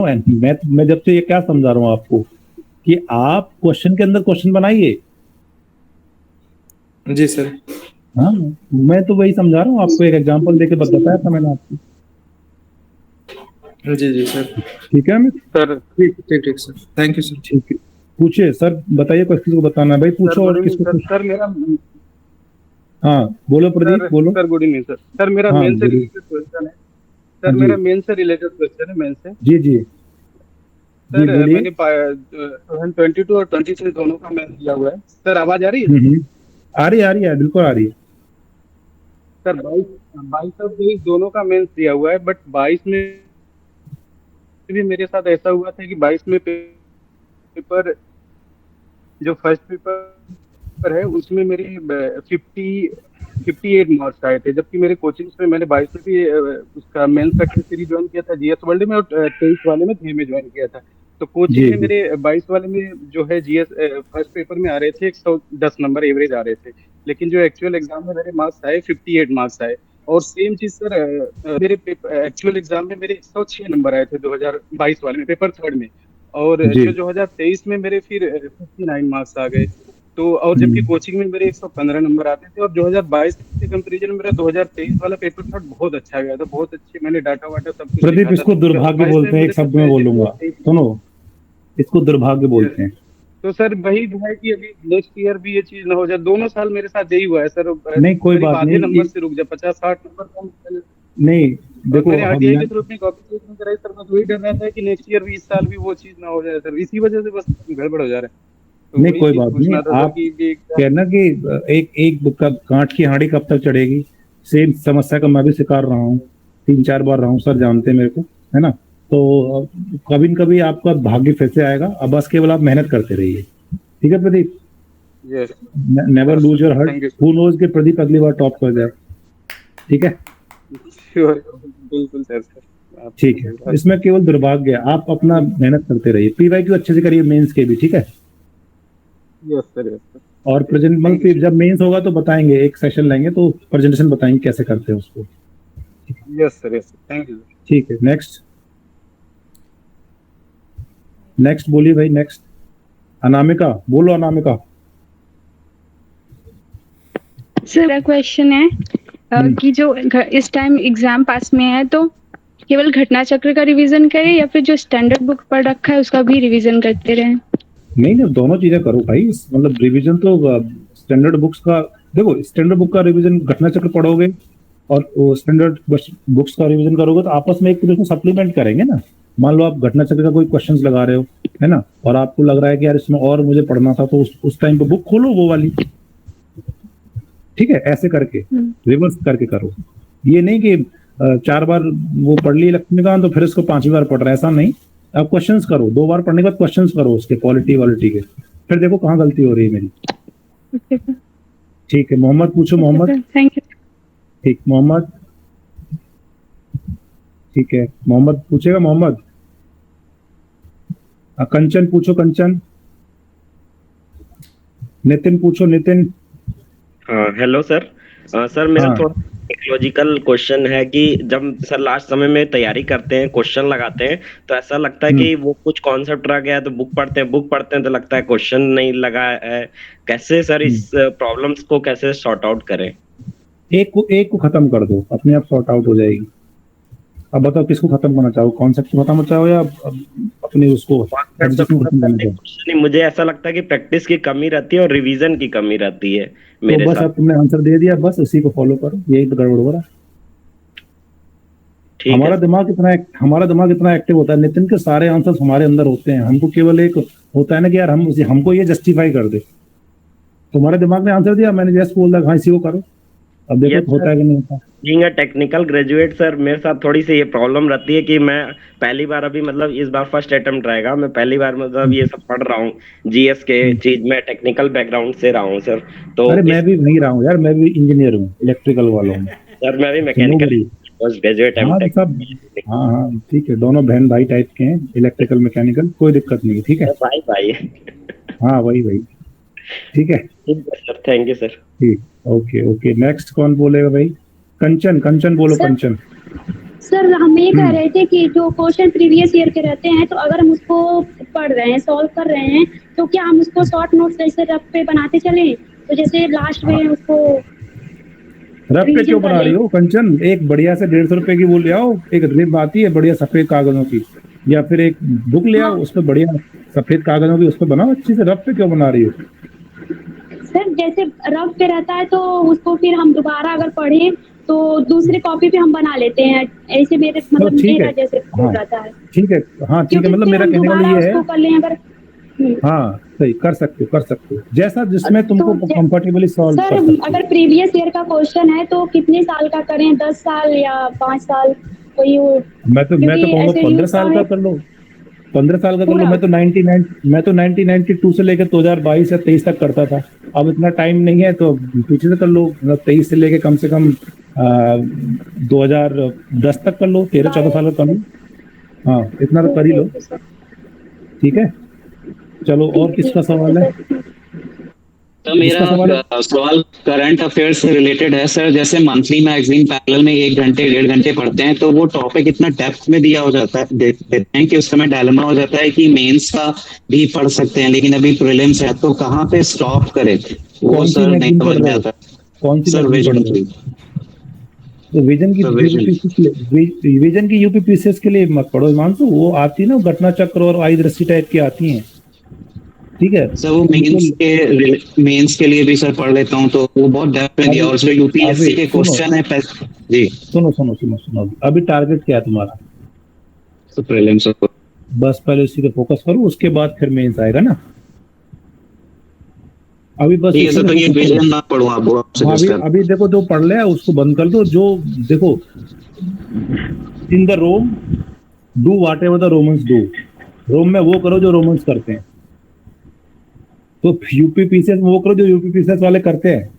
मैं जब से ये क्या समझा रहा हूँ आपको कि आप क्वेश्चन के अंदर क्वेश्चन बनाइए। जी सर। हाँ, मैं तो वही समझा रहा हूँ आपको, एक एग्जांपल देके बताया था मैंने आपको। जी जी सर। ठीक है अमित? सर ठीक ठीक ठीक सर, थैंक यू सर। ठीक है, पूछिए सर, बताइए, किसी को बताना है भाई, सर पूछो गुड और इवनिंग किसको सर। पूछ। सर मेरा हाँ बोलो सर प्रदीप, बोलो। Sir good evening sir. Sir मेरा हाँ मेन से बोलो। रिलेटेड क्वेश्चन है। हाँ सर जी मेरा मेन से रिलेटेड क्वेश्चन है, मेन से। जी जी जी, सर बोलिए। मैंने 2022 और 23 दोनों का मैथ दिया हुआ है। सर आवाज आ रही है? हम्म, आ रही है, बिल्कुल आ रही है। सर 22 22 और 23 दोनों का मेंस दिया हुआ है, बट 22 में भी मेरे साथ ऐसा हुआ था कि 22 में पेपर, जो फर्स्ट पेपर है उसमें मेरे 58 मार्क्स आए थे, जबकि मेरे कोचिंग्स में मैंने 22 में भी उसका मेंस का टेस्ट सीरीज ज्वाइन किया था जीएस वर्ल्ड में, और 23 वाले में थ्री में ज्वाइन किया था। तो कोचिंग जी में जी मेरे 22 वाले में जो है जीएस फर्स्ट पेपर में आ रहे थे 110 नंबर एवरेज आ रहे थे, लेकिन जो एक्चुअल एग्जाम में मेरे मार्क्स आए 58 मार्क्स आए। और सेम चीज सर मेरे एक्चुअल एग्जाम में मेरे 106 नंबर आए थे 2022 वाले में, पेपर थर्ड में। और जी। जो 2023 में मेरे फिर 59 मार्क्स आ गए। तो और जबकि हम्म, कोचिंग में मेरे 115 नंबर आते थे, और 2022 के कंपैरिजन में मेरा 2023 वाला पेपर थर्ड बहुत अच्छा गया था, बहुत अच्छे मैंने डाटा वाटा सब कुछ प्रदीप, लिखा था। इसको तो दुर्भाग्य 22 में बोलते हैं, एक मुझे शब्द सिर्फ में जीरो बोलूंगा, और 23 सुनो, इसको दुर्भाग्य यस। बोलते हैं। तो सर वही है कि अभी नेक्स्ट ईयर भी ये चीज ना हो जाए। दोनों साल मेरे साथ यही हुआ है सर, नहीं कोई करीब बात आधे नहीं, नंबर से रुक जाए, 50-60 नंबर कम। नहीं, और देखो मैंने हम आरटीआई यहाँ, के थ्रू अपनी कॉपी चेक नहीं कराई सर, बस वही डर रहा था कि नेक्स्ट ईयर भी इस साल भी वो चीज ना हो जाए सर, इसी वजह से बस गड़बड़ हो जा रहा है। तो नहीं वही कोई चीज बात नहीं, पूछना था सर आप कि क्या। कहना कि एक एक कब कांच की हांडी कब तक चढ़ेगी। सेम समस्या का मैं भी शिकार रहा हूँ, 3 4 बार रहा हूँ सर, जानते हैं मेरे को, है ना? तो कभी न कभी आपका भाग्य फिर से आएगा, अब बस केवल आप मेहनत करते रहिए। ठीक है Pradeep? Yes. Never yes lose sir, your hurt. Thank you who knows कि प्रदीप अगली बार टॉप कर जाए। ठीक है? सर। श्योर, बिल्कुल सर। सर ठीक आपको है, धन्यवाद। इसमें केवल दुर्भाग्य है, आप अपना मेहनत करते रहिए, पीवाई क्यू अच्छे से करिए, मेंस के भी, ठीक है? Yes sir, yes sir. और प्रेजेंट मतलब थैंक यू फिर सर। जब मेंस होगा तो बताएंगे, एक सेशन लेंगे तो प्रेजेंटेशन बताएंगे कैसे करते हैं उसको। Yes sir, yes sir, thank you sir. ठीक है, नेक्स्ट। नेक्स्ट बोलिए भाई, नेक्स्ट। अनामिका, बोलो अनामिका। सर मेरा क्वेश्चन है कि जो इस टाइम एग्जाम पास में है तो केवल घटना चक्र का रिवीजन करें या फिर जो स्टैंडर्ड बुक पढ़ रखा है उसका भी रिवीजन करते रहें? नहीं नहीं, दोनों चीजें करो भाई, मतलब रिवीजन तो स्टैंडर्ड बुक्स का, देखो स्टैंडर्ड बुक का रिवीजन घटना चक्र पढ़ोगे और स्टैंडर्ड बुक्स का रिवीजन करोगे तो आपस में एक दूसरे को सप्लीमेंट करेंगे ना। मान लो आप घटना चक्र का कोई क्वेश्चंस लगा रहे हो, है ना, और आपको लग रहा है कि यार इसमें और मुझे पढ़ना था, तो उस टाइम पे बुक खोलो वो वाली। ठीक है, ऐसे करके रिवर्स करके करो। ये नहीं कि 4 बार वो पढ़ ली लक्ष्मीकांत तो फिर इसको 5वीं बार पढ़ रहा है, ऐसा नहीं। आप क्वेश्चंस करो, 2 बार पढ़ने के बाद क्वेश्चंस करो उसके क्वालिटी वालिटी के, फिर देखो कहाँ गलती हो रही है मेरी। Okay sir. ठीक है, मोहम्मद पूछो, okay Mohammed. Sir, thank you. ठीक, मोहम्मद। ठीक है, मोहम्मद पूछेगा, मोहम्मद। कंचन पूछो, कंचन। नितिन पूछो, नितिन। हाँ हेलो सर। सर मेरा हाँ थोड़ा टेक्नोलॉजिकल क्वेश्चन है कि जब सर लास्ट समय में तैयारी करते हैं, क्वेश्चन लगाते हैं, तो ऐसा लगता है हम्म, कि वो कुछ कॉन्सेप्ट रह गया है, तो बुक पढ़ते हैं तो लगता है क्वेश्चन नहीं लगा है। कैसे सर हम्म। इस प्रॉब्लम्स को कैसे सॉर्ट आउट करें? एक को खत्म कर दो, अपने आप सॉर्ट आउट हो जाएगी। अब बताओ किसको खत्म करना चाहो, कॉन्सेप्ट को खत्म चाहो या अपने उसको कॉन्सेप्ट तो एडजस्ट को खत्म खत्म करना करते हैं, चाहो? क्वेश्चन ही मुझे ऐसा लगता है कि प्रैक्टिस की कमी रहती है और रिवीजन की कमी रहती है तो मेरे बस साथ। अब तुमने आंसर दे दिया, बस उसी को फॉलो करो, यही तो गड़बड़ हो रहा है। ठीक है सर। हमारा दिमाग इतना एक्टिव होता है, नितिन के सारे आंसर्स हमारे अंदर होते हैं, हमको केवल एक होता है ना कि यार हमको ये जस्टिफाई कर दे। तुम्हारे दिमाग ने आंसर दिया, मैंने यस बोल दिया, हाँ इसी को करो। अब देखो यस होता सर। है कि नहीं होता। Being a technical graduate sir, मेरे साथ थोड़ी सी ये प्रॉब्लम रहती है कि मैं पहली बार, अभी मतलब इस बार फर्स्ट अटेम्प्ट रहेगा, मैं पहली बार मतलब ये सब पढ़ रहा हूँ, जीएस के हम्म। चीज में टेक्निकल बैकग्राउंड से रहा हूँ सर। तो अरे मैं इस भी वही रहा हूँ यार, मैं भी इंजीनियर हूँ, इलेक्ट्रिकल वालों में। सर मैं भी तो no mechanical worry. Post graduate हाँ तो एमटेक। सब, हाँ हाँ ठीक है, दोनों बहन भाई टाइप के हैं, इलेक्ट्रिकल मैकेनिकल, कोई दिक्कत नहीं है, ठीक है। भाई भाई। हाँ वही वही। ठीक है। ठीक है सर, थैंक यू सर। ठीक, ओके ओके, नेक्स्ट कौन बोलेगा भाई? कंचन, कंचन बोलो, सर कंचन। सर हम ये कह रहे थे कि जो क्वेश्चन प्रीवियस ईयर के रहते हैं तो अगर हम उसको पढ़ रहे हैं, सॉल्व कर रहे हैं, तो क्या हम उसको शॉर्ट नोट्स जैसे रफ पे बनाते चलें? तो जैसे लास्ट में उसको रफ पे revision क्यों कर बना लें। रही हो कंचन? एक बढ़िया से 150 रुपए की वो ले आओ, एक रिब आती है बढ़िया सफेद कागजों की, या फिर एक बुक ले आओ, उस पर बढ़िया सफेद कागजों की, उस पर बनाओ अच्छी से। रफ पे क्यों बना रही हो? सर जैसे रफ पे रहता है तो उसको फिर हम दोबारा अगर पढ़ें तो दूसरे कॉपी पे हम बना लेते हैं, ऐसे मेरे तो मतलब ठीक है, मेरा जैसे हाँ हो जाता है, ठीक है, हाँ ठीक है, क्योंकि मतलब फिर मेरा हम कहने का दोबारा मतलब ये उसको है, कर लें अगर हाँ सही कर सकते हो, कर सकते हो, जैसा जिसमें तुमको तो कंफर्टेबली सॉल्व सर कर सकते अगर प्रीवियस ईयर का क्वेश्चन है तो कितने साल का करें, 10 साल या 5 साल? कोई वो, हो। मैं तो क्योंकि कहूँगा ऐसे 15 यूज का साल का है कर लो, 15 साल का कर लो। पूरा। मैं तो 1992 से लेकर 2022 या 23 तक करता था। अब इतना टाइम नहीं है तो पीछे से कर लो, मतलब 23 से लेके कम से कम 2010 तक कर लो, 13-14 साल का कर लो। हाँ इतना तो कर ही लो, ओके सर, ठीक है। चलो और किसका सवाल है? तो मेरा किसका सवाल है? सवाल करंट अफेयर्स से रिलेटेड है सर। जैसे मंथली मैगजीन पैरेलल में 1 घंटे 1.5 घंटे पढ़ते हैं तो वो टॉपिक इतना डेप्थ में दिया हो जाता है, देते हैं कि उस समय डायलेमा हो जाता है कि मेंस का भी पढ़ सकते हैं लेकिन अभी प्रीलिम्स है, तो कहाँ पे स्टॉप करें वो कौन सी सर नहीं मैगजीन समझ पढ़ में रहे हो? आता। कौन सी सर मैगजीन पढ़ विजन रहे हो? की, तो विजन की यूपीपीसीएस के लिए मत पढ़ो हिमांशु, वो आती है ना घटना चक्र और आई दृष्टि टाइप की आती हैं, ठीक है। सर वो मेंस के लिए भी सर पढ़ लेता हूँ तो वो बहुत डेप्थ में दिया, और जो यूपीएससी के सुनो क्वेश्चन है जी सुनो सुनो सुनो सुनो, अभी टारगेट क्या है तुम्हारा? तो प्रीलिम्स। बस पहले उसी पे फोकस करो, उसके बाद फिर मेंस आएगा ना। अभी बस ठीक है सर, तो ये focus करो। विजन ना पढ़ूं आप हाँ, अभी देखो जो पढ़ लिया उसको बंद कर दो। जो देखो, in the Rome do whatever the Romans do, Rome में वो करो जो रोमन्स करते हैं, तो यूपीपीसीएस में वो करो जो यूपीपीसीएस वाले करते हैं।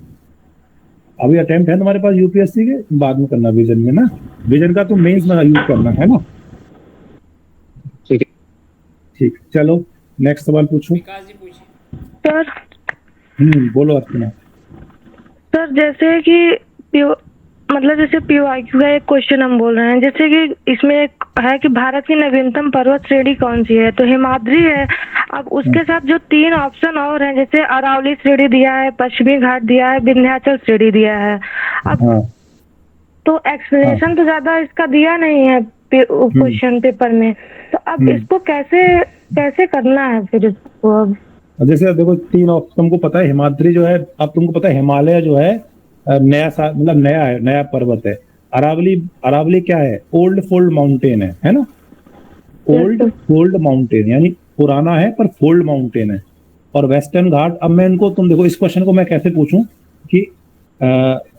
अभी अटेम्प्ट है तुम्हारे पास यूपीएससी के, बाद में करना विजन में ना, विजन का तो मेंस में यूज करना है ना। ठीक है, ठीक, चलो नेक्स्ट सवाल पूछो। सर बोलो अर्चना। सर जैसे कि मतलब जैसे पीओआईक्यू का एक क्वेश्चन हम बोल रहे हैं, जैसे कि इसमें एक है कि भारत की नवीनतम पर्वत श्रेणी कौन सी है, तो हिमाद्री है। अब उसके साथ जो 3 ऑप्शन और हैं, जैसे अरावली श्रेणी दिया है, पश्चिमी घाट दिया है, विंध्याचल श्रेणी दिया है। अब तो एक्सप्लेनेशन तो ज्यादा इसका दिया नहीं है क्वेश्चन पेपर में, तो अब इसको कैसे करना है फिर इसको? अब जैसे देखो 3 ऑप्शन तुमको पता है, हिमाद्री जो है, अब तुमको पता है हिमालय जो है नया मतलब नया है, नया पर्वत है। अरावली क्या है? ओल्ड फोल्ड माउंटेन है ना। ओल्ड फोल्ड माउंटेन यानी पुराना है पर फोल्ड माउंटेन है। और वेस्टर्न घाट, अब मैं इनको, तुम देखो इस क्वेश्चन को मैं कैसे पूछूं कि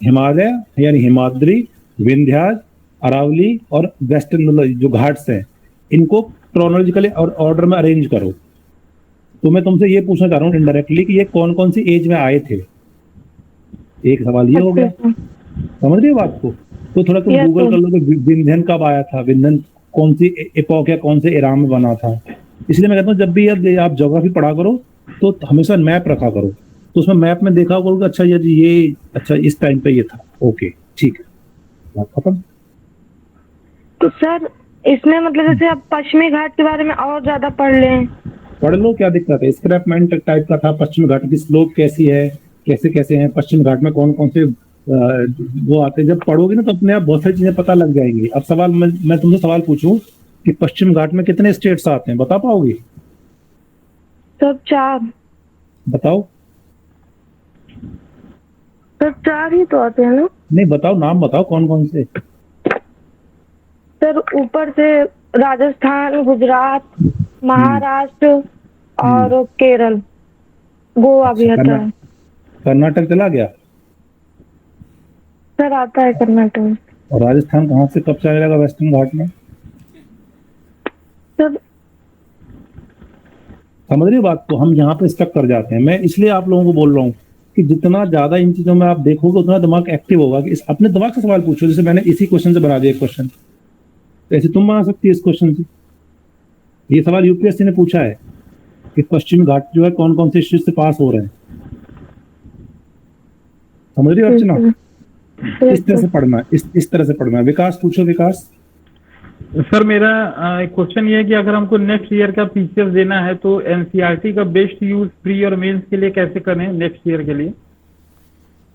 हिमालय यानी हिमाद्री, विंध्याचल, अरावली और वेस्टर्न मतलब जो घाट्स हैं, इनको क्रोनोलॉजिकली और ऑर्डर में अरेंज करो। तो मैं तुमसे ये पूछना चाह रहा हूँ इनडायरेक्टली कि ये कौन कौन सी एज में आए थे। एक सवाल ये हो गया, समझ रहे हो बात को? तो थोड़ा तुम गूगल कर लो कि विंध्यन कब आया था, विंध्यन कौन सी एपॉक या कौन से एरा में बना था। इसलिए मैं कहता हूँ जब भी आप ज्योग्राफी पढ़ा करो तो हमेशा मैप रखा करो, तो उसमें मैप में देखा करो अच्छा ये अच्छा इस टाइम पे ये था। ओके ठीक है, बात खत्म। तो सर इसमें मतलब जैसे आप पश्चिमी घाट के बारे में और ज्यादा पढ़ लो, क्या दिक्कत है? स्क्रैपमेंट टाइप का था, पश्चिमी घाट की स्लोप कैसी है, कैसे कैसे हैं पश्चिम घाट में, कौन कौन से वो आते हैं। जब पढ़ोगे ना तो अपने आप बहुत सारी चीजें पता लग जाएंगी। अब सवाल मैं तुमसे सवाल पूछूं कि पश्चिम घाट में कितने स्टेट्स आते हैं, बता पाओगे? सब 4। बताओ। सर 4 ही तो आते हैं ना? नहीं बताओ, नाम बताओ कौन कौन से। सर ऊपर से राजस्थान, गुजरात, महाराष्ट्र और केरल, गोवा भी आता है। कर्नाटक चला गया? सर आता है कर्नाटक। और राजस्थान कहाँ से कब चला जाएगा वेस्टर्न घाट में? सर समझ रहे बात को? हम यहाँ पे स्टक कर जाते हैं। मैं इसलिए आप लोगों को बोल रहा हूँ कि जितना ज्यादा इन चीजों में आप देखोगे उतना दिमाग एक्टिव होगा। कि अपने दिमाग से सवाल पूछो, जैसे मैंने इसी क्वेश्चन से बना दिया क्वेश्चन, ऐसे तुम बना सकती है इस क्वेश्चन से। ये सवाल यूपीएससी ने पूछा है कि पश्चिम घाट जो है कौन कौन से स्टेट से पास हो रहे हैं। समझ रही हो अर्चना? इस तरह से पढ़ना है, इस तरह से पढ़ना है। विकास पूछो, विकास। सर मेरा एक क्वेश्चन ये है कि अगर हमको नेक्स्ट ईयर का पीसीएस देना है तो एनसीईआरटी का बेस्ट यूज प्री और मेंस के लिए कैसे करें नेक्स्ट ईयर के लिए?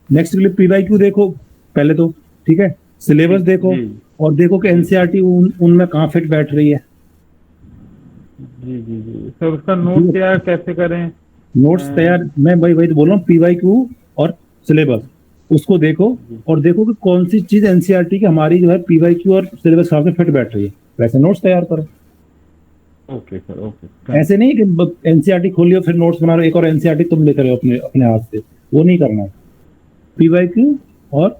नेक्स्ट के लिए पीवाईक्यू देखो पहले तो, ठीक है, सिलेबस देखो जी और देखो कि एनसीईआरटी उनमें कहाँ फिट बैठ रही है। जी जी जी सर, उसका नोट तैयार कैसे करें? नोट्स तैयार, मैं वही तो बोल रहा हूँ, पीवाईक्यू और सिलेबस उसको देखो और देखो कि कौन सी चीज एनसीईआरटी की हमारी जो है पीवाईक्यू और सिलेबस के फिट बैठ रही है, वैसे नोट्स तैयार करो। Okay sir, okay. ऐसे नहीं कि एनसीईआरटी खोलियो फिर नोट्स बना रहे हो, एक और एनसीईआरटी तुम लिख रहे हो अपने अपने हाथ से, वो नहीं करना है। पीवाईक्यू और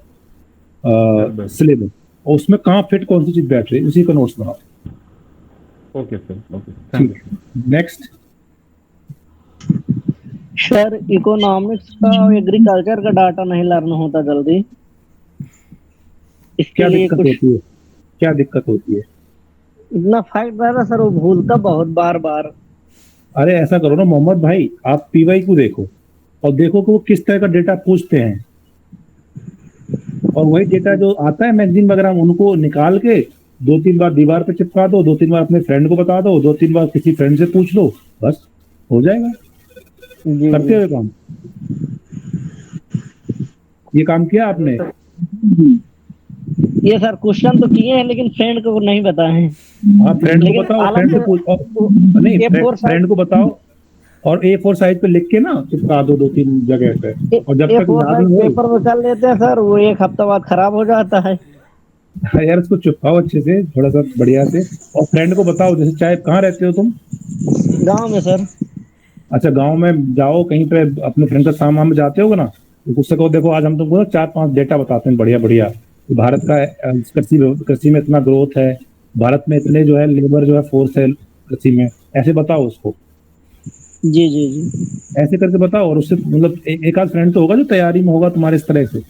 सिलेबस और उसमें कहाँ फिट कौन सी चीज बैठ रही है उसी का नोट्स बनाओ। Okay sir, okay, thank you. Next sir economics का और एग्रीकल्चर का डाटा नहीं लर्न होता जल्दी, इसके क्या लिए दिक्कत कुछ होती है? क्या दिक्कत होती है? इतना फाइट रहता सर, वो भूलता बहुत बार बार। अरे ऐसा करो ना मोहम्मद भाई, आप पीवाईक्यू देखो और देखो कि वो किस तरह का डेटा पूछते हैं, और वही डेटा जो आता है मैगजीन वगैरह में उनको निकाल के 2-3 बार दीवार पे चिपका दो, 2-3 बार अपने फ्रेंड को बता दो, 2-3 बार किसी फ्रेंड से पूछ लो, बस हो जाएगा। जी करते हुए काम, ये काम किया आपने? ये सर क्वेश्चन तो किए हैं लेकिन फ्रेंड को नहीं बताए हैं। आप फ्रेंड को लेकिन बताओ, अलग फ्रेंड से से पूछ नहीं, A4 फ्रेंड को बताओ और A4 साइज पे लिख के ना चिपका दो 2-3 जगह पे, और जब तक A4 याद साइज नहीं हो, पेपर में कर लेते हैं सर, वो एक हफ्ता बाद खराब हो जाता है। यार उसको चिपकाओ अच्छे से, थोड़ा सा बढ़िया से, और फ्रेंड को बताओ। जैसे चाहे कहाँ रहते हो तुम? गांव में सर। अच्छा, गांव में जाओ, कहीं पे अपने फ्रेंड का सामान में जाते हो ना, तो उससे कहो देखो आज हम तुमको 4-5 डेटा बताते हैं बढ़िया बढ़िया, भारत का कृषि में इतना ग्रोथ है, भारत में इतने जो है लेबर जो है फोर्स है कृषि में, ऐसे बताओ उसको। जी जी जी ऐसे करके बताओ, और उससे मतलब एक आध फ्रेंड तो होगा जो तैयारी में होगा तुम्हारे इस तरह से।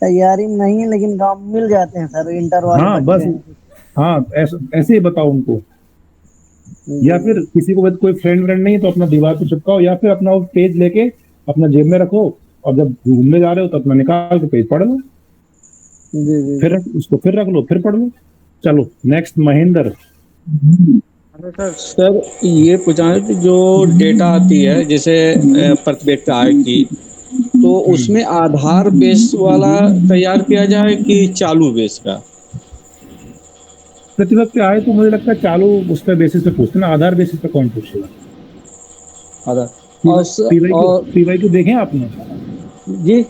तैयारी में नहीं है लेकिन गांव में मिल जाते हैं सर, इंटर वाले हाँ बच्चे बस, हैं। हाँ ऐसे ही बताओ उनको, या फिर किसी को कोई फ्रेंड नहीं है तो अपना दीवार पे चिपकाओ, या फिर अपना वो पेज लेके अपना जेब में रखो और जब घूमने जा रहे हो तो अपना निकाल के पेज पढ़ लो, जी जी फिर उसको फिर रख लो, फिर पढ़ लो। चलो नेक्स्ट महेंद्र। सर ये पूछना है कि जो डेटा आती है जैसे प्रत्येक आय की, तो उसमें आधार बेस वाला तैयार किया जाए कि चालू बेस का? प्रतिभक्त आए तो मुझे लगता है चालू उस पर बेसिस पे पूछते ना, आधार बेसिस पे कौन पूछेगा? आधार और पीवाईक्यू देखें आपने? जी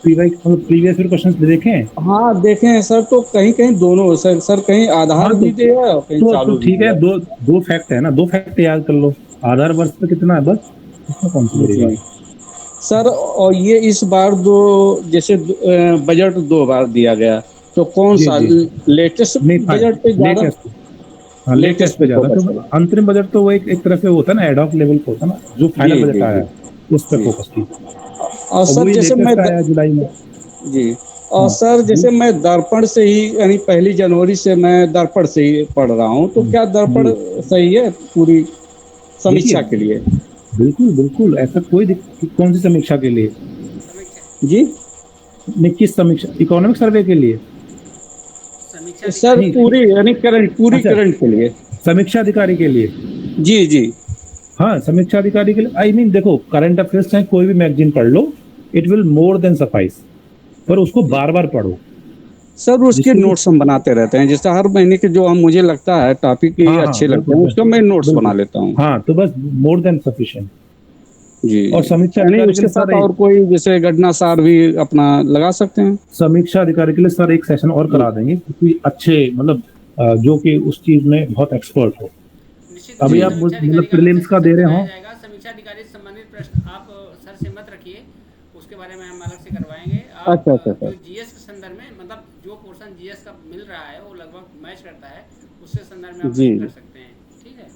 पीवाईक्यू प्रीवियस ईयर क्वेश्चंस देखे हैं? हाँ देखे हैं सर, तो कहीं कहीं दोनों सर कहीं आधार हाँ, भी दिया है और कहीं चालू तो ठीक है, दो फैक्ट है ना, 2 फैक्ट याद कर लो। आधार वर्ष पे कितना है बस, इसमें कौन सी बड़ी बात है? सर और ये इस बार जैसे बजट 2 बार दिया गया, तो कौन सा लेटेस्ट बजट पे ज्यादा? लेटेस्ट पे ज्यादा, तो अंतरिम बजट तो वो एक तरह से होता है ना, एडॉक लेवल पे होता है ना, जो फाइनल बजट आया उस पर फोकस की। और सर जैसे मैं जुलाई में जी, और सर जैसे मैं दर्पण से ही, यानी 1 जनवरी से मैं दर्पण से ही पढ़ रहा हूँ, तो क्या दर्पण सही है पूरी समीक्षा के लिए? बिल्कुल बिल्कुल, ऐसा कोई कौन सी समीक्षा के लिए जी? किस समीक्षा? इकोनॉमिक सर्वे के लिए सर पूरी, यानी पूरी करंट के लिए, समीक्षा अधिकारी के लिए। जी जी हाँ, समीक्षा अधिकारी के लिए आई मीन देखो, करंट अफेयर्स चाहे कोई भी मैगजीन पढ़ लो, it will more than suffice, पर उसको बार बार पढ़ो सर। उसके नोट्स हम बनाते रहते हैं, जैसे हर महीने के जो हम मुझे लगता है टॉपिक अच्छे लगते हैं उसका मैं नोट्स बना लेता हूँ। हाँ, तो बस मोर देन सफिशिएंट जी। और समीक्षा अधिकारी उसके साथ और कोई जैसे घटना सार भी अपना लगा सकते हैं। समीक्षा अधिकारी के लिए सर एक सेशन और करा देंगे, क्योंकि अच्छे मतलब जो कि उस चीज में बहुत एक्सपर्ट हो। अभी आप मतलब प्रीलिम्स का दे रहे हो, समीक्षा अधिकारी से संबंधित प्रश्न आप सर से मत रखिए, उसके बारे में हम अलग से करवाएंगे। अच्छा जो जीएस के संदर्भ में, मतलब जो पोर्शन जीएस का मिल रहा है वो लगभग मैच करता है, उससे संदर्भ में आप कर सकते हैं, ठीक है?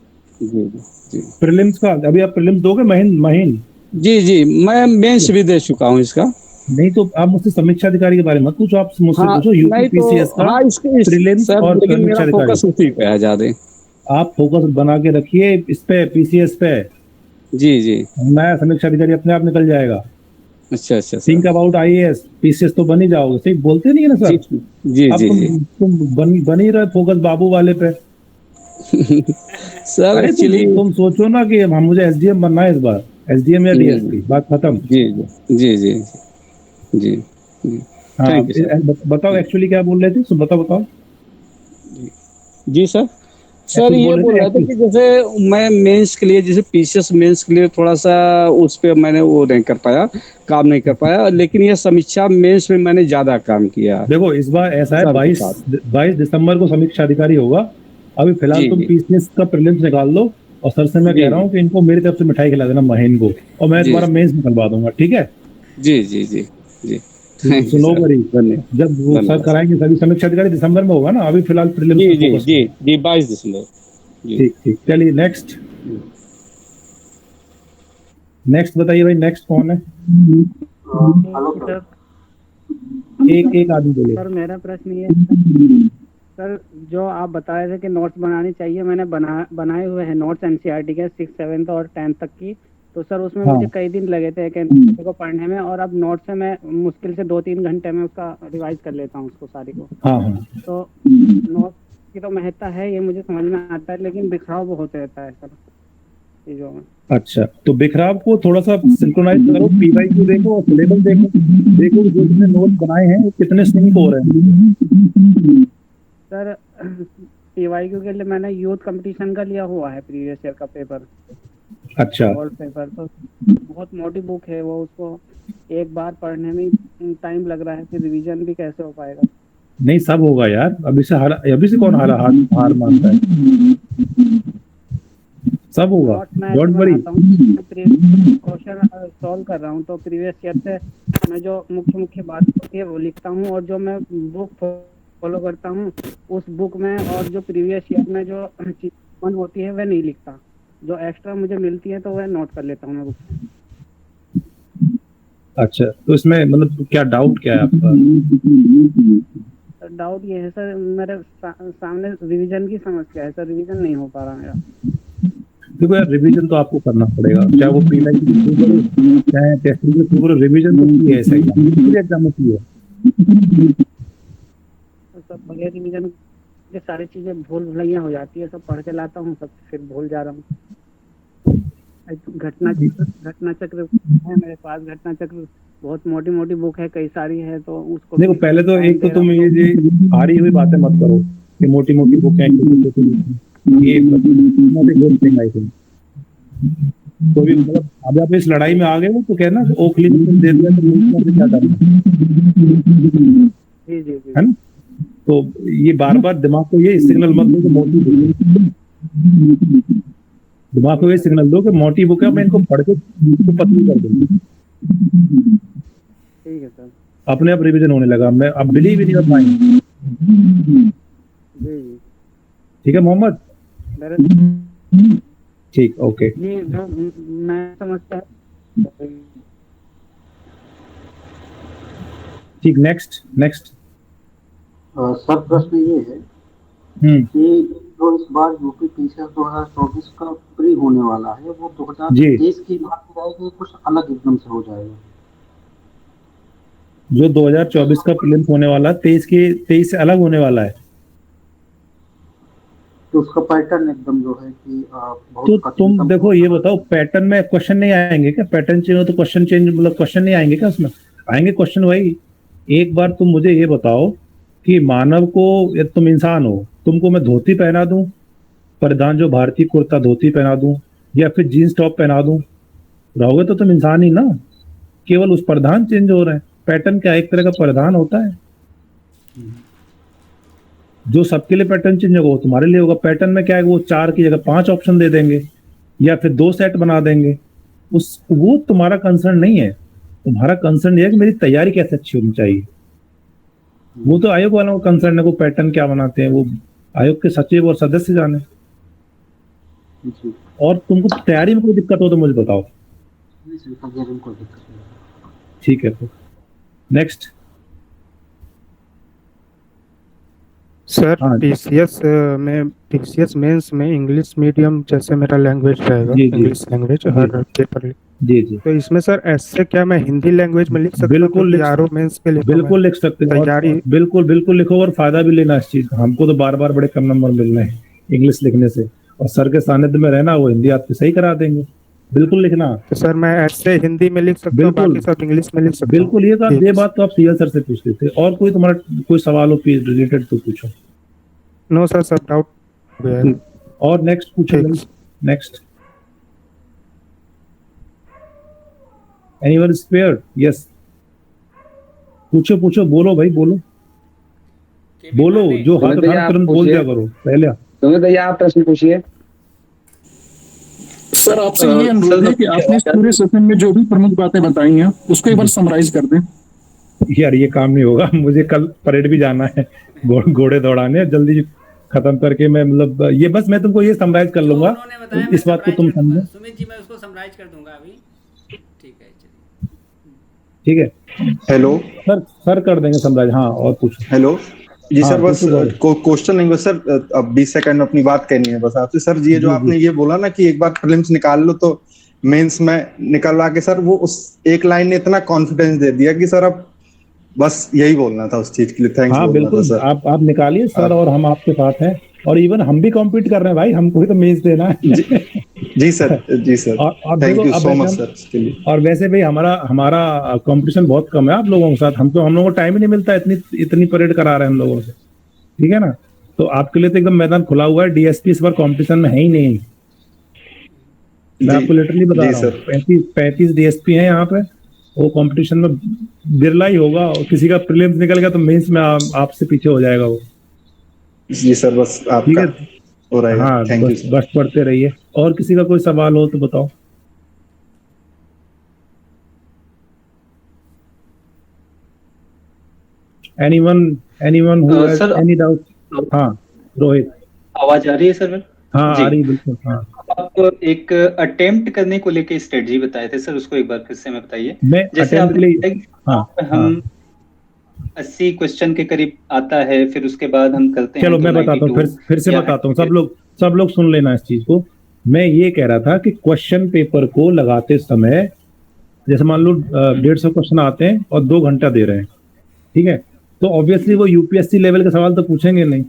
जी जी। प्रीलिम्स का अभी आप प्रीलिम्स दोगे महीन? जी जी, मैं मेंस भी दे चुका हूँ इसका। नहीं तो आप मुझसे समीक्षा अधिकारी के बारे में मत पूछो, आप मुझसे पूछो यूपीपीसीएस का प्रीलिम्स और समीक्षा अधिकारी। उसी पे है ज्यादा, आप फोकस बना के रखिए इस पे, पीसीएस पे। जी जी, नया समीक्षा अधिकारी अपने आप निकल जाएगा। अच्छा अच्छा sir. Think about IAS, PCS तो बन ही जाओगे, सही बोलते नहीं है ना सर? जी अब जी जी तुम बन ही रहे फोकस बाबू वाले पे। सर अरे एक्चुअली तुम सोचो ना कि हम मुझे एसडीएम बनना है इस बार, एसडीएम या डीएसपी, बात खत्म। जी जी जी जी जी हाँ थैंक यू सर। बताओ एक्चुअली क्या बोल रहे थे, सो बताओ। जी सर। सर कुछ ये बोल बोल रहे रहा था थे कि जैसे मैं मेंस के लिए, जैसे पीसीएस मेंस के लिए थोड़ा सा उस पे मैंने वो नहीं कर पाया, काम नहीं कर पाया, लेकिन ये समीक्षा मेंस में मैंने ज्यादा काम किया देखो इस बार ऐसा है, सर के 22 साथ। 22 दिसंबर को समीक्षा अधिकारी होगा। अभी फिलहाल जी तुम जी पीसीएस का प्रीलिम्स निकाल लो, और सर से मैं कह जी रहा जी हूँ कि इनको मेरी तरफ से मिठाई खिला देना महीन को, और मैं जी तुम्हारा मेंस निकलवा दूंगा, ठीक है? जी जी जी जी thank so you no sir. Worry, धन्यवाद जब वो सर धन्यवाद सर। कराएंगे सभी, समीक्षा अधिकारी दिसंबर में होगा ना, अभी फिलहाल प्रीलिम्स जी पे जी फोकस जी करो। जी 22 दिसंबर। जी ठीक ठीक, चलिए नेक्स्ट। नेक्स्ट बताइए भाई, नेक्स्ट कौन है? Hello sir. एक एक आदमी बोले। सर मेरा प्रश्न ये है सर, जो आप बता रहे थे कि नोट्स बनानी चाहिए, मैंने बनाए हुए हैं नोट्स एनसीईआरटी के 6, 7 और 10 तक की। तो सर उसमें हाँ मुझे कई दिन लगे थे एक एनसीईआरटी को पढ़ने में, और अब नोट्स से मैं मुश्किल से 2-3 घंटे में उसका रिवाइज कर लेता हूँ उसको सारी को। हाँ हाँ तो नोट्स की तो महत्ता है, ये मुझे समझ में आता है, लेकिन बिखराव बहुत रहता है सर चीज़ों में। अच्छा, तो बिखराव को थोड़ा सा सिंक्रोनाइज करो, पीवाईक्यू देखो और सिलेबस देखो, देखो कि जो तुमने नोट बनाए हैं वो कितने सिंक हो रहे हैं। सर पीवाईक्यू के लिए मैंने यूथ कंपटीशन का लिया हुआ है, प्रीवियस ईयर का पेपर, अच्छा ओल्ड पेपर। तो बहुत मोटी बुक है वो, उसको एक बार पढ़ने में टाइम लग रहा है, फिर रिवीजन भी कैसे हो पाएगा? नहीं, सब होगा यार, अभी से कौन हार मानता है? सब होगा, नोट्स मैं ऐसे डोंट वरी। बनाता हूँ, क्वेश्चन सॉल्व कर रहा हूँ तो प्रीवियस ईयर से मैं जो मुख्य बात होती है वो लिखता हूँ, और जो मैं बुक फॉलो करता हूँ उस बुक में, और जो प्रीवियस ईयर में जो चीज़ होती है वह नहीं लिखता, जो एक्स्ट्रा मुझे मिलती है तो वह नोट कर लेता हूँ मैं बुक से। अच्छा, तो इसमें मतलब क्या डाउट क्या है आपका? सर डाउट ये है सर, मेरे सामने रिवीजन की समस्या है सर, रिवीजन नहीं हो पा रहा मेरा। देखो यार, रिवीजन तो आपको करना पड़ेगा, चाहे वो पीवाई के थ्रू करो चाहे टेस्ट के थ्रू करो, रिवीजन तो की है ऐसा एग्जाम में की है। तो सब बगैर रिवीजन के सारी चीज़ें भूल भुलैया हो जाती है, सब पढ़ के लाता हूँ सब फिर भूल जा रहा हूँ। घटना चक्र है मेरे पास, घटना चक्र बहुत मोटी मोटी बुक है, कई सारी है, तो उसको देखो पहले तो एक तो तुम ये हारी हुई बातें मत करो कि मोटी मोटी बुक है, ये not a good thing I think. तो भी मतलब अब आप इस लड़ाई में आ गए हो तो कहना ओखली ने तुम दे दिया तो मुझे क्या करना जी जी जी है ना? तो ये बार बार दिमाग को ये सिग्नल मत दो कि मोटी बुक है, दिमाग को ये सिग्नल दो कि मोटी बुक है, मैं इनको पढ़ के इसको पतली कर दूंगा। ठीक है सर। अपने आप रिवीजन होने लगा, मैं अब बिलीव ही नहीं कर पाएंगे। जी जी ठीक है मोहम्मद, ठीक, ओके। जी जो मैं समझता ठीक, नेक्स्ट नेक्स्ट। सर प्रश्न ये है कि जो इस बार यूपी पीसीएस 2024 का प्री होने वाला है वो 2023 की बात जाएगी, कुछ अलग एकदम से हो जाएगा? जो 2024 का प्रीलिम्स होने वाला 23 से अलग होने वाला है, तो उसका पैटर्न एकदम जो है कि तो तुम देखो ये बताओ, पैटर्न में क्वेश्चन नहीं आएंगे क्या? पैटर्न चेंज हो तो क्वेश्चन चेंज, मतलब क्वेश्चन नहीं आएंगे क्या उसमें? आएंगे क्वेश्चन वही। एक बार तुम मुझे ये बताओ कि मानव को, तुम इंसान हो, तुमको मैं धोती पहना दूं, परिधान जो भारतीय कुर्ता धोती पहना दूं, या फिर जीन्स टॉप पहना दूं, रहोगे तो तुम इंसान ही ना, केवल उस परिधान चेंज हो रहे हैं। पैटर्न क्या एक तरह का परिधान होता है, जो सबके लिए पैटर्न चेंज होगा वो तुम्हारे लिए होगा। पैटर्न में क्या है, वो 4 की जगह 5 ऑप्शन दे देंगे या फिर 2 सेट बना देंगे, वो तुम्हारा कंसर्न नहीं है। तुम्हारा कंसर्न ये है कि मेरी तैयारी कैसे अच्छी होनी चाहिए। वो तो आयोग वालों का कंसर्न है, वो पैटर्न क्या बनाते हैं वो आयोग के सचिव और सदस्य जाने। और तुमको तैयारी में कोई दिक्कत हो तो मुझे बताओ। ठीक है, तो नेक्स्ट। सर पीसीएस मेंस में इंग्लिश मीडियम जैसे मेरा लैंग्वेज रहेगा, इंग्लिश लैंग्वेज हर पेपर जी जी। तो इसमें सर ऐसे क्या मैं हिंदी लैंग्वेज में लिख सकता हूँ? बिल्कुल लिख आरओ मेंस के लिए बिल्कुल लिख सकते हो, तैयारी। बिल्कुल बिल्कुल लिखो और फायदा भी लेना इस चीज का। हमको तो बार बार बड़े कम नंबर मिल रहे हैं इंग्लिश लिखने से, और सर के सानिध्य में रहना, वो हिंदी आपकी सही करा देंगे। बिल्कुल लिखना। तो सर मैं ऐसे हिंदी में लिख सकता हूँ, बाकी सब इंग्लिश में लिख सकता हूँ? बिल्कुल, ये बात तो आप सीएल सर से पूछ लेते। और कोई तुम्हारा कोई सवाल हो पीस रिलेटेड तो पूछो। नो सर, सब डाउट। और नेक्स्ट पूछो। Next anyone spare? यस, पूछो पूछो, बोलो भाई बोलो, बोलो, जो हाथ उठा तुरंत बोल दिया करो। पहले तुम्हें भैया आप प्रश्न पूछिए। सर आपसे ये अनुरोध है कि आपने इस पूरे सेशन में जो भी प्रमुख बातें बताई हैं उसको एक बार समराइज कर दें। यार ये काम नहीं होगा, मुझे कल परेड भी जाना है, घोड़े दौड़ाने, जल्दी खत्म करके मैं मतलब ये बस मैं तुमको ये समराइज कर लूंगा, इस बात को तुम समझो। सुमित जी मैं उसको समराइज कर दूंगा अभी। ठीक है, ठीक है। हेलो सर कर देंगे समराइज। हाँ और पूछो। हेलो जी। हाँ, सर बस क्वेश्चन नहीं, बस सर अब 20 सेकंड अपनी बात कहनी है बस आपसे। सर ये जो आपने ये बोला ना कि एक बार प्रीलिम्स निकाल लो तो मेंस में निकलवा के, सर वो उस एक लाइन ने इतना कॉन्फिडेंस दे दिया कि सर अब बस यही बोलना था उस चीज के लिए। थैंक्स। हाँ बिल्कुल सर, आप निकालिए सर, और हम आपके साथ हैं, और इवन हम भी कॉम्पीट कर रहे हैं भाई, हमको भी तो मेंस देना है। जी सर, जी सर। और thank you so much sir इसके लिए। और वैसे भी हमारा कंपटीशन बहुत कम है आप लोगों के साथ। हम लोगों को टाइम ही नहीं मिलता, इतनी परेड करा रहे हैं हम लोगों से। ठीक है ना, तो आपके लिए तो एकदम मैदान खुला हुआ है। डीएसपी इस बार कंपटीशन में है ही नहीं, मैं आपको लिटरली बता रहा हूँ। 35 डीएसपी हैं यहाँ पे, वो कंपटीशन में बिरला ही होगा, और किसी का प्रीलिम्स निकल गया तो मेंस में आपसे पीछे हो जाएगा वो। जी सर, बस आपका हो रहा है। हाँ थैंक यू। बस पढ़ते रहिए। और किसी का कोई सवाल हो तो बताओ। anyone who has any doubt? हाँ रोहित, आवाज आ रही है सर? हाँ आ रही बिल्कुल। हाँ आप एक अटेम्प्ट करने को लेके स्ट्रेटजी बताए थे सर, उसको एक बार फिर से मैं बताइए। जैसे हम 80 क्वेश्चन के करीब आता है, फिर उसके बाद हम करते हैं। चलो मैं बताता हूँ, फिर से बताता हूँ। सब लोग सुन लेना इस चीज को। मैं ये कह रहा था कि क्वेश्चन पेपर को लगाते समय, जैसे मान लो 150 क्वेश्चन आते हैं और 2 घंटा दे रहे हैं, ठीक है, तो ऑब्वियसली वो यूपीएससी लेवल के सवाल तो पूछेंगे नहीं,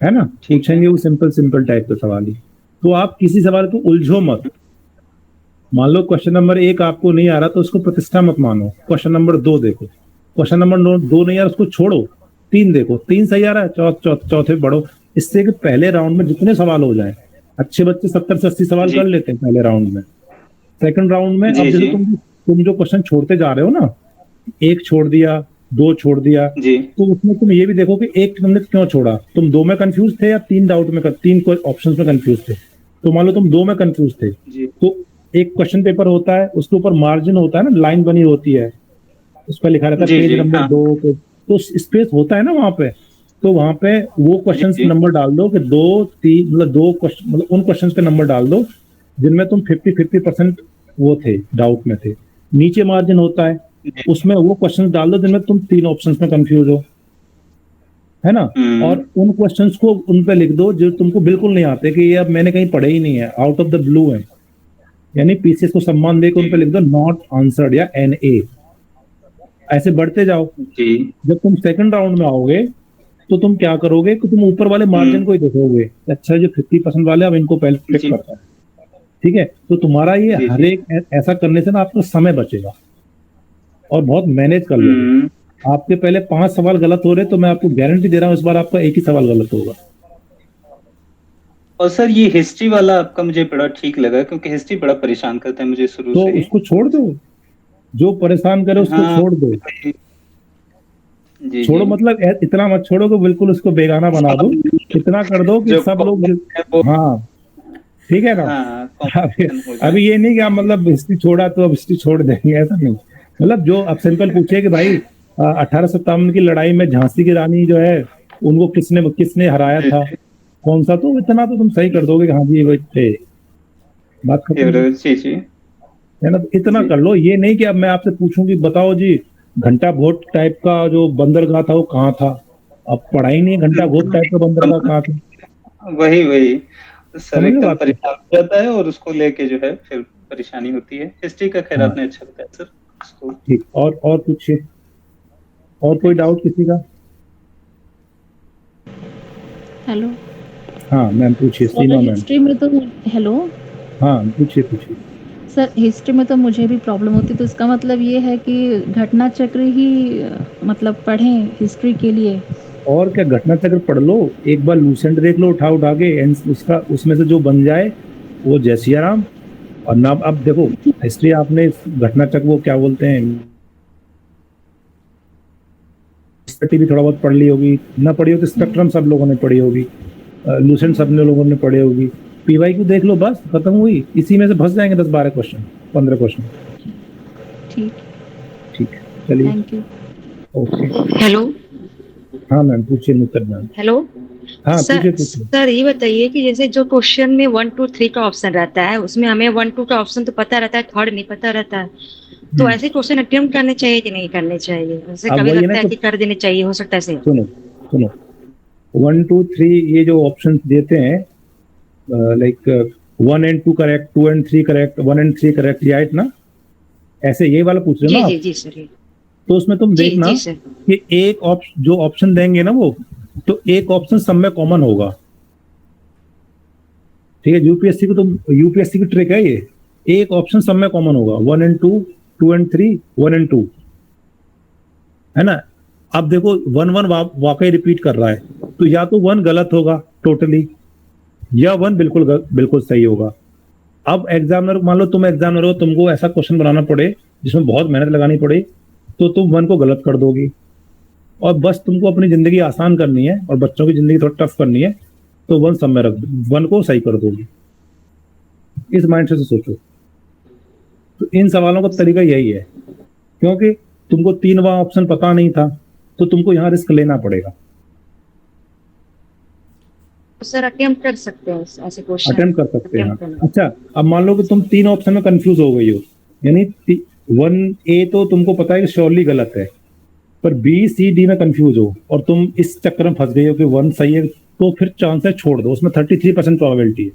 है ना, पूछेंगे वो सिंपल टाइप के सवाल ही। तो आप किसी सवाल को उलझो मत। मान लो क्वेश्चन नंबर 1 आपको नहीं आ रहा तो उसको प्रतिष्ठा मत मानो, क्वेश्चन नंबर 2 देखो। क्वेश्चन नंबर 2 नहीं आ रहा उसको छोड़ो, 3 देखो, 3 सही आ रहा है चौथे बढ़ो। इससे कि पहले राउंड में जितने सवाल हो जाए, अच्छे बच्चे 70 से 80 सवाल कर लेते हैं पहले राउंड में। सेकंड राउंड में अब जैसे तुम जो क्वेश्चन छोड़ते जा रहे हो ना, 1 छोड़ दिया, 2 छोड़ दिया, तो उसमें तुम ये भी देखो कि 1 तुमने क्यों छोड़ा। तुम 2 में कंफ्यूज थे या 3 डाउट में, 3 ऑप्शंस में कंफ्यूज थे। तो मान लो तुम 2 में कंफ्यूज थे, तो एक क्वेश्चन पेपर होता है, उसके ऊपर मार्जिन होता है ना, लाइन बनी होती है, उस पर लिखा रहता है पेज नंबर 2, तो स्पेस होता है ना वहां पे। तो वहां पे वो क्वेश्चन नंबर डाल दो कि 2, 3 मतलब 2 क्वेश्चन, मतलब उन क्वेश्चन के नंबर डाल दो जिनमें तुम 50% वो थे, डाउट में थे। नीचे मार्जिन होता है, उसमें वो क्वेश्चन डाल दो जिनमें तुम 3 ऑप्शंस में कंफ्यूज हो, है ना। और उन क्वेश्चंस को उन पे लिख दो जो तुमको बिल्कुल नहीं आते, कि ये अब मैंने कहीं पढ़े ही नहीं है, आउट ऑफ द ब्लू है, यानी पीसीएस को सम्मान देकर उन पे लिख दो नॉट आंसर्ड या NA। ऐसे बढ़ते जाओ। जब तुम सेकंड राउंड में आओगे तो तुम क्या करोगे कि तुम ऊपर वाले मार्जिन को ही देखोगे, अच्छा जो 50% वाले अब इनको पहले पिक करता है, ठीक है। तो तुम्हारा ये हर एक ऐसा करने से ना आपका समय बचेगा और बहुत मैनेज कर लोगे। आपके पहले 5 सवाल गलत हो रहे, तो मैं आपको गारंटी दे रहा हूँ इस बार आपका 1 ही सवाल गलत होगा। और सर ये हिस्ट्री वाला आपका मुझे बड़ा ठीक लगा, क्योंकि हिस्ट्री बड़ा परेशान करता है मुझे शुरू से। तो उसको छोड़ दो, जो परेशान करे उसको छोड़ दो। छोड़ो मतलब इतना मत छोड़ो कि बिल्कुल उसको बेगाना बना दो, इतना कर दो कि सब लोग, हाँ ठीक है ना। अभी ये नहीं कि आप मतलब हिस्ट्री छोड़ा तो अब हिस्ट्री छोड़ देंगे, ऐसा नहीं। मतलब जो अब सिंपल पूछे कि भाई 1857 की लड़ाई में झांसी की रानी जो है उनको किसने हराया था, कौन सा, तो इतना तो तुम सही कर दोगे कि हाँ जी वही थे, बात खत्म है ना। तो इतना कर लो, ये नहीं कि अब मैं आपसे पूछूं कि बताओ जी घंटा घोट टाइप का जो बंदरगाह था वो कहाँ था। अब पढ़ाई नहीं, घंटा घोट टाइप का बंदरगाह कहाँ था। वही सर एकदम परेशान हो जाता है और उसको लेके जो है फिर परेशानी होती है। हिस्ट्री का खैर आपने अच्छा बताया सर उसको। ठीक, और पूछिए, और कोई डाउट किसी का? हेलो। हाँ मैम पूछिए, सीमा मैम। हिस्ट्री में तो हेलो। हाँ पूछिए। सर हिस्ट्री में तो मुझे भी प्रॉब्लम होती, तो इसका मतलब ये है कि घटना चक्र ही मतलब पढ़ें हिस्ट्री के लिए? और क्या, घटना चक्र पढ़ लो, एक बार लूसेंट देख लो उठा के, उसका उसमें से जो बन जाए वो जय सिया राम। और ना अब देखो हिस्ट्री आपने घटना चक्र वो क्या बोलते हैं भी थोड़ा बहुत पढ़ ली होगी, ना पढ़ी हो तो स्पेक्ट्रम सब लोगों ने पढ़ी होगी, लूसेंट सब लोगों ने पढ़ी होगी, पीवाई को देख लो, बस खत्म हुई। इसी में से फंस जाएंगे 10-12 क्वेश्चन, 15 क्वेश्चन। ठीक है, चलिए। Thank you. ओके। हेलो। हाँ मैम पूछिए नुसरत मैम। हेलो। हाँ सर पूछिए। सर ये बताइए कि जैसे जो क्वेश्चन में 1 2 3 का ऑप्शन रहता है, उसमें हमें 1 2 का ऑप्शन तो पता रहता है, थर्ड नहीं पता रहता है, तो ऐसे क्वेश्चन अटेम्प्ट करने चाहिए कि नहीं करने चाहिए? वैसे कभी लगता है कि कर देने चाहिए, हो सकता है ऐसे। सुनो 1 2 3 ये जो ऑप्शन देते हैं, like 1 and 2 correct, 2 and 3 correct, 1 and 3 correct, right ना? ऐसे ये वाला पूछ रहे हो ना? जी सर। तो उसमें तुम देखना कि एक जो ऑप्शन देंगे ना वो, तो एक ऑप्शन सब में कॉमन होगा। ठीक है, यूपीएससी की ट्रिक है ये, एक ऑप्शन सब में कॉमन होगा, 1 and 2, 2 and 3, 1 and 2, है ना? अब देखो 1 1 वाकई रिपीट कर रहा है, तो या तो 1 गलत होगा टोटली, या 1 बिल्कुल सही होगा। अब एग्जामिनर, मान लो तुम एग्जामिनर हो, तुमको ऐसा क्वेश्चन बनाना पड़े जिसमें बहुत मेहनत लगानी पड़े, तो तुम 1 को गलत कर दोगी, और बस तुमको अपनी जिंदगी आसान करनी है और बच्चों की जिंदगी थोड़ा टफ करनी है, तो 1 सब में रख दो, 1 को सही कर दोगी। इस माइंड से सोचो। तो इन सवालों का तरीका यही है, क्योंकि तुमको 3 ऑप्शन पता नहीं था, तो तुमको यहाँ रिस्क लेना पड़ेगा। सर अटेम्प्ट कर सकते हैं ऐसे क्वेश्चन? अटेम्प्ट कर सकते हैं। अच्छा, अब मान लो कि तुम 3 ऑप्शन में कंफ्यूज हो गई हो, यानी 1A तो तुमको पता है कि श्योरली गलत है, पर B C D में कंफ्यूज हो और तुम इस चक्कर में फंस गई हो कि 1 सही है, तो फिर चांसेस छोड़ दो, उसमें 33% प्रोबेबिलिटी है,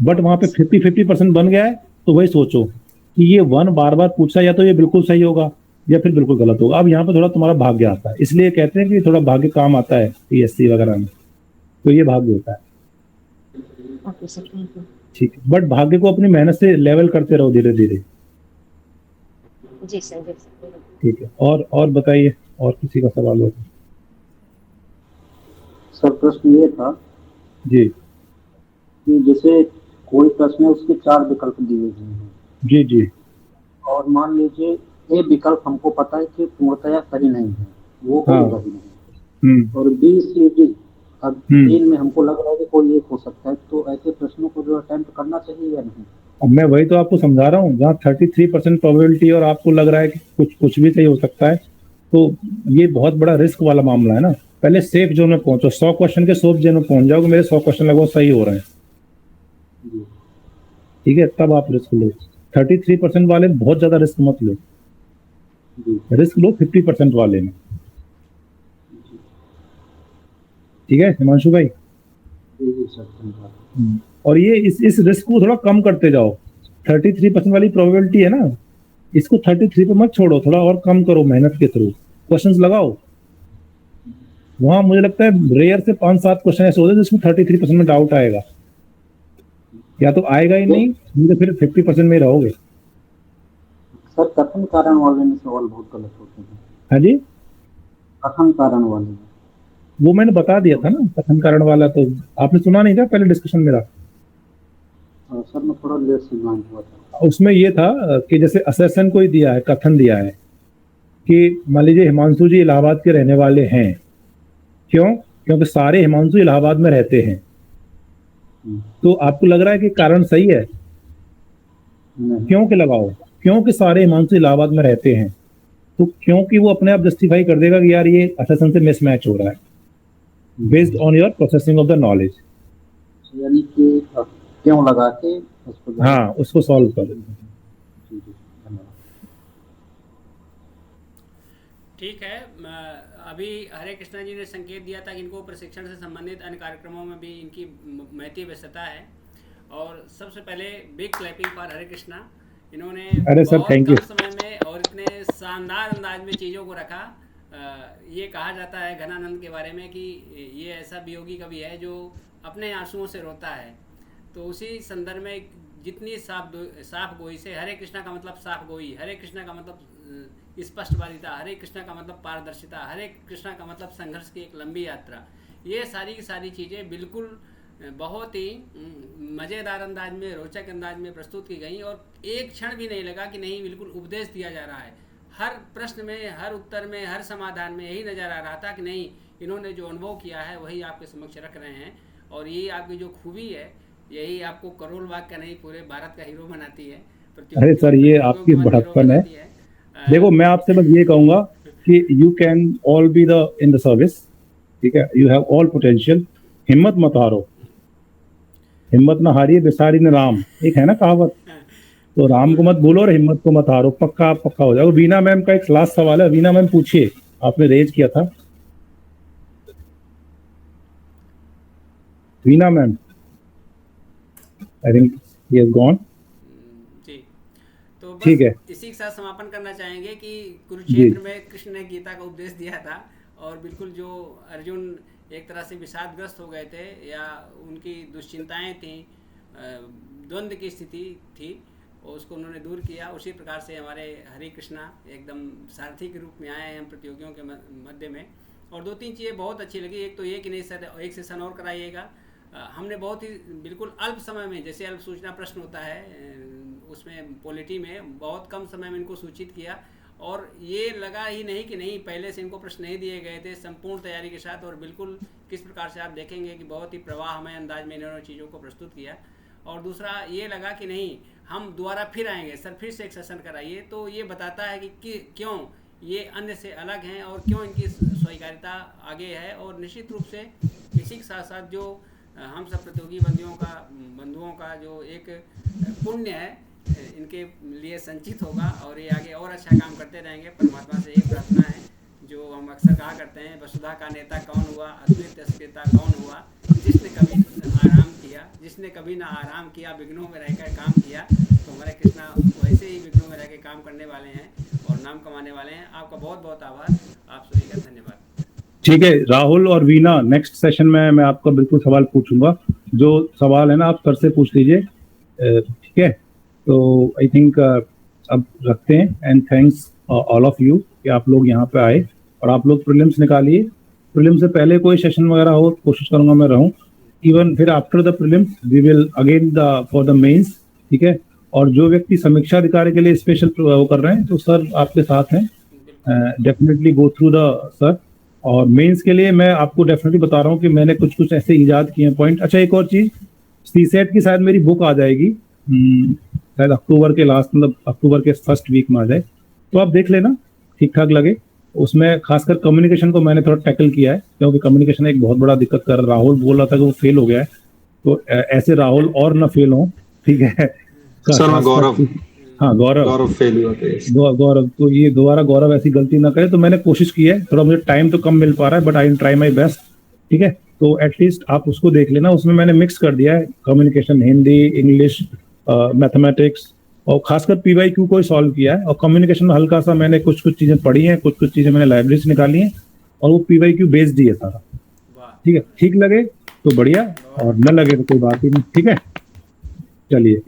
बट वहां पे 50-50% बन गया है, तो वही सोचो कि ये 1 बार बार पूछा, या तो ये बिल्कुल सही होगा या फिर बिल्कुल गलत होगा। अब यहाँ पे थोड़ा तुम्हारा भाग्य आता है, इसलिए कहते हैं कि थोड़ा भाग्य काम आता है PSC वगैरह में, तो ये भाग्य होता है। Okay sir, thank you. ठीक है, बट भाग्य को अपनी मेहनत से लेवल करते रहो धीरे धीरे। जी सर। ठीक है, और बताइए, और किसी का सवाल हो? सर प्रश्न ये था जी कि जैसे कोई प्रश्न है, उसके 4 विकल्प दिए गए हैं। जी। और मान लीजिए ए विकल्प हमको पता है कि पूर्णतया सही नहीं है, वो होगा ही नहीं, और B C D अब 3 में हमको लग रहा है कि कोई एक हो सकता है, तो ऐसे प्रश्नों को जो अटेम्प्ट करना चाहिए या नहीं? अब मैं वही तो आपको समझा रहा हूँ, जहाँ 33% प्रोबेबिलिटी और आपको लग रहा है कि कुछ भी सही हो सकता है, तो ये बहुत बड़ा रिस्क वाला मामला है ना। पहले सेफ जोन में पहुंचो, 100 क्वेश्चन के सेफ जोन में पहुंच जाओगे, मेरे 100 क्वेश्चन लगभग सही हो रहे हैं, ठीक है, तब आप रिस्क लो। 33% वाले बहुत ज्यादा रिस्क मत लो, रिस्क लो 50% वाले में। ठीक है हिमांशु भाई। और ये इस रिस्क को थोड़ा कम करते जाओ। 33% वाली प्रोबेबिलिटी है ना, इसको 33 पे मत छोड़ो, थोड़ा और कम करो मेहनत के थ्रू, क्वेश्चंस लगाओ। वहां मुझे लगता है रेयर से 5-7 क्वेश्चन ऐसे होते हैं जिसमें 33% में डाउट आएगा, या तो आएगा ही नहीं, तो फिर 50% में रहोगे। सर कथन कारण वाले में सवाल बहुत गलत होते हैं। हाँ जी, कथन कारण वाले वो मैंने बता दिया था ना, कथन कारण वाला तो आपने सुना नहीं था पहले डिस्कशन मेरा? सर मैं थोड़ा लेट से ज्वाइन हुआ था। उसमें ये था कि जैसे असेसन कोई दिया है, कथन दिया है कि मान लीजिए हिमांशु जी इलाहाबाद के रहने वाले हैं, क्यों? क्योंकि सारे हिमांशु इलाहाबाद में रहते हैं, तो आपको लग रहा है कि कारण सही है? क्योंकि लगाओ, क्योंकि सारे हिमांशु इलाहाबाद में रहते हैं, तो क्योंकि वो अपने आप जस्टिफाई कर देगा कि यार ये असेसन से मिसमैच हो रहा है, based on your processing of the knowledge. यानी कि क्यों लगा के उसको, हाँ, उसको सॉल्व कर दें। ठीक है, अभी हरे कृष्णा जी ने संकेत दिया था कि इनको प्रशिक्षण से संबंधित अन्य कार्यक्रमों में भी इनकी महती व्यस्तता है, और सबसे पहले बिग क्लैपिंग फॉर हरे कृष्णा। इन्होंने अरे सर बहुत थैंक यू। कम समय में और इतने शानदार अंदाज में चीज़ों को रखा। ये कहा जाता है घनानंद के बारे में कि ये ऐसा वियोगी कवि है जो अपने आंसुओं से रोता है। तो उसी संदर्भ में जितनी साफ गोई से, हरे कृष्णा का मतलब साफ गोई, हरे कृष्णा का मतलब स्पष्टवादिता, हरे कृष्णा का मतलब पारदर्शिता, हरे कृष्णा का मतलब संघर्ष की एक लंबी यात्रा, ये सारी की सारी चीज़ें बिल्कुल बहुत ही मज़ेदार अंदाज में, रोचक अंदाज में प्रस्तुत की गई और एक क्षण भी नहीं लगा कि नहीं बिल्कुल उपदेश दिया जा रहा है। हर प्रश्न में, हर उत्तर में, हर समाधान में यही नज़र आ रहा था कि नहीं इन्होंने जो अनुभव किया है वही आपके समक्ष रख रहे हैं और यही आपकी जो खूबी है, यही आपको करोल बाग का नहीं पूरे भारत का हीरो बनाती है। अरे सर ये आपकी बड़प्पन है। देखो मैं आपसे बस ये कहूँगा कि you can all be the in the service, ठीक है, यू हैव ऑल पोटेंशियल, हिम्मत मत हारो, हिम्मत ना हारिए बिसारी ने राम, एक है ना कहावत, तो राम को मत भूलो और हिम्मत को मत हारो, पक्का पक्का हो जाओ। वीना मैम का एक लास्ट सवाल है, वीना मैम पूछिए, आपने रेज किया था। Veena ma'am I think he has gone. जी, तो बस ठीक है, इसी के साथ समापन करना चाहेंगे कि कुरुक्षेत्र में कृष्ण ने गीता का उपदेश दिया था और बिल्कुल जो अर्जुन एक तरह से विषादग्रस्त हो गए थे या उनकी दुश्चिंताएं थी, द्वंद्व की स्थिति थी, और उसको उन्होंने दूर किया। उसी प्रकार से हमारे हरे कृष्णा एकदम सारथी के रूप में आए हैं हम प्रतियोगियों के मध्य में। और दो तीन चीज़ें बहुत अच्छी लगी। एक तो ये कि नहीं सर एक सेशन और कराइएगा। हमने बहुत ही बिल्कुल अल्प समय में, जैसे अल्प सूचना प्रश्न होता है उसमें पॉलिटी में बहुत कम समय में इनको सूचित किया और ये लगा ही नहीं कि नहीं पहले से इनको प्रश्न नहीं दिए गए थे, संपूर्ण तैयारी के साथ और बिल्कुल किस प्रकार से आप देखेंगे कि बहुत ही प्रवाहमय अंदाज में इन्होंने चीज़ों को प्रस्तुत किया। और दूसरा ये लगा कि नहीं हम दोबारा फिर आएंगे सर, फिर से एक सेशन कराइए, तो ये बताता है कि क्यों ये अन्य से अलग हैं और क्यों इनकी स्वीकार्यता आगे है। और निश्चित रूप से इसी के साथ साथ जो हम सब प्रतियोगी बंधुओं का जो एक पुण्य है इनके लिए संचित होगा और ये आगे और अच्छा काम करते रहेंगे। परमात्मा से एक प्रार्थना है जो हम अक्सर कहा करते हैं, वसुधा का नेता कौन हुआ, अद्वित अस्मिता कौन हुआ, जिसने कभी आराम किया, जिसने कभी ना आराम किया, विघ्नों में रहकर काम किया। तो हमारे कृष्णा वैसे ही विघ्नों में रहकर काम करने वाले हैं और नाम कमाने वाले हैं। आपका बहुत बहुत आभार, आप सभी का धन्यवाद। ठीक है राहुल और वीना, नेक्स्ट सेशन में मैं आपका बिल्कुल सवाल पूछूंगा, जो सवाल है ना आप सर से पूछ लीजिए, ठीक है। तो आई थिंक अब रखते हैं and thanks all of you कि आप लोग यहाँ पे आए और आप लोग प्रीलिम्स निकालिए। प्रीलिम से पहले कोई सेशन वगैरह हो कोशिश करूंगा मैं रहूं, इवन फिर after the prelims we will again for the mains, ठीक है। और जो व्यक्ति समीक्षा अधिकारी के लिए स्पेशल वो कर रहे हैं तो सर आपके साथ हैं, definitely go through the sir. और मेंस के लिए मैं आपको डेफिनेटली बता रहा हूँ कि मैंने कुछ कुछ ऐसे इजाद किए हैं पॉइंट। अच्छा एक और चीज, सीसेट की शायद मेरी बुक आ जाएगी शायद अक्टूबर के लास्ट, मतलब अक्टूबर के फर्स्ट वीक में आ जाए, तो आप देख लेना ठीक ठाक लगे। उसमें खासकर कम्युनिकेशन को मैंने थोड़ा टैकल किया है क्योंकि कम्युनिकेशन एक बहुत बड़ा दिक्कत कर, राहुल बोल रहा था कि वो फेल हो गया है, तो ऐसे राहुल और ना फेल हो, ठीक है सर। मैं गौरव, हाँ गौरव फेल हुआ था, गौरव तो ये दोबारा गौरव ऐसी गलती ना करे। तो मैंने कोशिश की है, थोड़ा मुझे टाइम तो कम मिल पा रहा है but I try my best, ठीक है। तो एटलीस्ट आप उसको देख लेना, उसमें मैंने मिक्स कर दिया है कम्युनिकेशन, हिंदी, इंग्लिश, मैथमेटिक्स और खासकर पीवाईक्यू को सॉल्व किया है। और कम्युनिकेशन में हल्का सा मैंने कुछ कुछ चीजें पढ़ी हैं, कुछ कुछ चीजें मैंने लाइब्रेरी से निकाली हैं और वो पीवाईक्यू बेस्ड ही है सारा, ठीक है। ठीक लगे तो बढ़िया और न लगे तो कोई बात ही नहीं, ठीक है। चलिए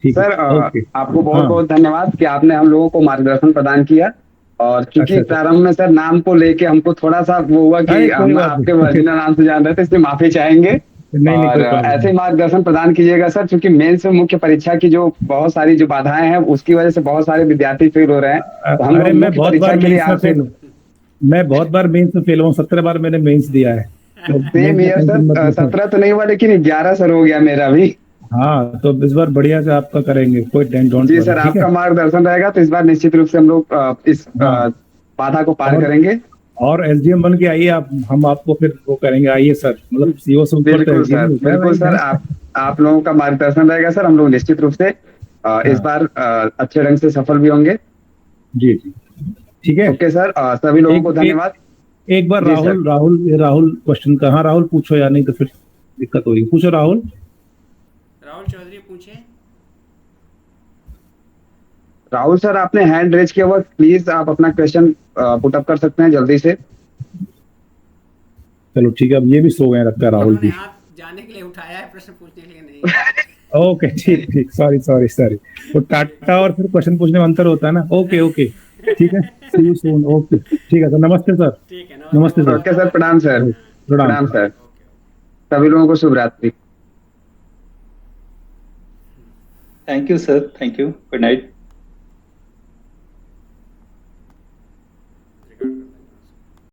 ठीक सर, आपको बहुत बहुत धन्यवाद कि आपने हम लोगों को मार्गदर्शन प्रदान किया। और क्योंकि प्रारंभ में सर नाम को लेके हमको थोड़ा सा वो हुआ कि हम आपके वर्जिना नाम से जान रहे थे, इसलिए माफी चाहेंगे। और ऐसे मार्गदर्शन प्रदान कीजिएगा सर, क्योंकि मेंस में मुख्य परीक्षा की जो बहुत सारी जो बाधाएं हैं उसकी वजह से बहुत सारे विद्यार्थी फेल हो रहे हैं। तो हम लोग मुख्य परीक्षा के लिए आपसे, मैं बहुत बार मेंस में फेल हुआ, 17 बार मैंने मेंस दिया है। सेम ईयर सर, 17 तो नहीं हुआ लेकिन 11 सर हो गया मेरा भी। हाँ तो इस बार बढ़िया से आपका करेंगे, कोई टेंशन जी सर, आपका मार्गदर्शन रहेगा तो इस बार निश्चित रूप से हम लोग इस बाधा को पार करेंगे। और एसडीएम बन के आइए आप, हम आपको फिर वो करेंगे, आइए सर, मतलब सीओ से ऊपर। बिल्कुल सर, आप लोगों का मार्गदर्शन रहेगा सर, हम लोग निश्चित रूप से इस बार अच्छे ढंग से सफल भी होंगे। जी जी ठीक है, ओके सर, सभी लोगों को धन्यवाद। एक बार राहुल क्वेश्चन कहाँ, राहुल पूछो या नहीं तो फिर दिक्कत होगी, पूछो राहुल। पूछे। राहुल सर, आपने हैंड रेज किया हुआ, प्लीज आप अपना क्वेश्चन पुट अप कर सकते हैं जल्दी से। चलो ठीक है, अब ये भी सो गए लगता है राहुल जी। जाने के लिए उठाया है, प्रश्न पूछने के लिए नहीं। ओके ठीक ठीक, सॉरी वो टाटा और फिर क्वेश्चन पूछने में अंतर होता है ना। ओके ठीक है, सी यू सून। ओके ठीक है सर, नमस्ते सर। ठीक है, नमस्ते सर। ओके सर, प्रणाम सर। प्रणाम सर, सभी लोगों को शुभ रात्रि। Thank you sir, thank you, good night.